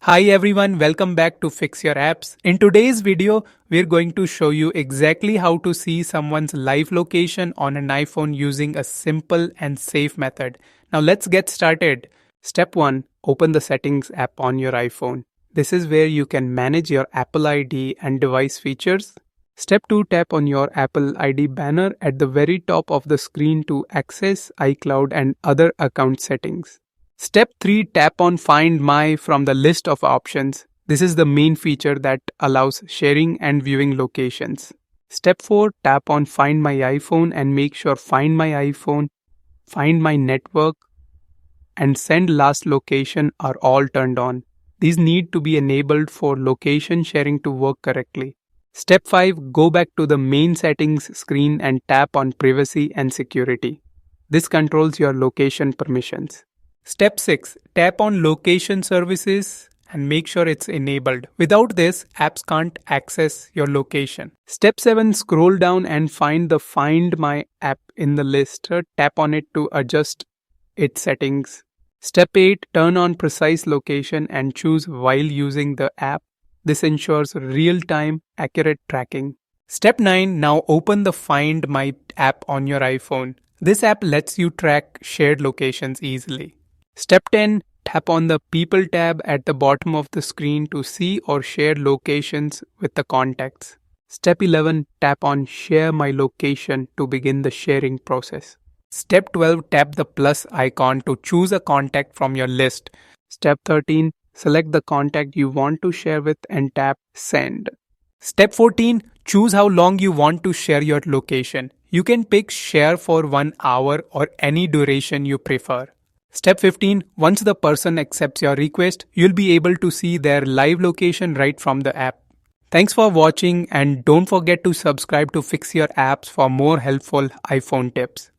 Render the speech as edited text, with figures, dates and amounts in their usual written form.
Hi everyone, welcome back to Fix Your Apps. In today's video, we're going to show you exactly how to see someone's live location on an iPhone using a simple and safe method. Now let's get started. Step 1. Open the Settings app on your iPhone. This is where you can manage your Apple ID and device features. Step 2. Tap on your Apple ID banner at the very top of the screen to access iCloud and other account settings. Step 3. Tap on Find My from the list of options. This is the main feature that allows sharing and viewing locations. Step 4. Tap on Find My iPhone and make sure Find My iPhone, Find My Network, and Send Last Location are all turned on. These need to be enabled for location sharing to work correctly. Step 5. Go back to the main settings screen and tap on Privacy and Security. This controls your location permissions. Step 6. Tap on Location Services and make sure it's enabled. Without this, apps can't access your location. Step 7. Scroll down and find the Find My app in the list. Tap on it to adjust its settings. Step 8. Turn on Precise Location and choose while using the app. This ensures real-time, accurate tracking. Step 9. Now open the Find My app on your iPhone. This app lets you track shared locations easily. Step 10. Tap on the People tab at the bottom of the screen to see or share locations with the contacts. Step 11. Tap on Share My Location to begin the sharing process. Step 12. Tap the plus icon to choose a contact from your list. Step 13. Select the contact you want to share with and tap Send. Step 14. Choose how long you want to share your location. You can pick share for 1 hour or any duration you prefer. Step 15. Once the person accepts your request, you'll be able to see their live location right from the app. Thanks for watching and don't forget to subscribe to Fix Your Apps for more helpful iPhone tips.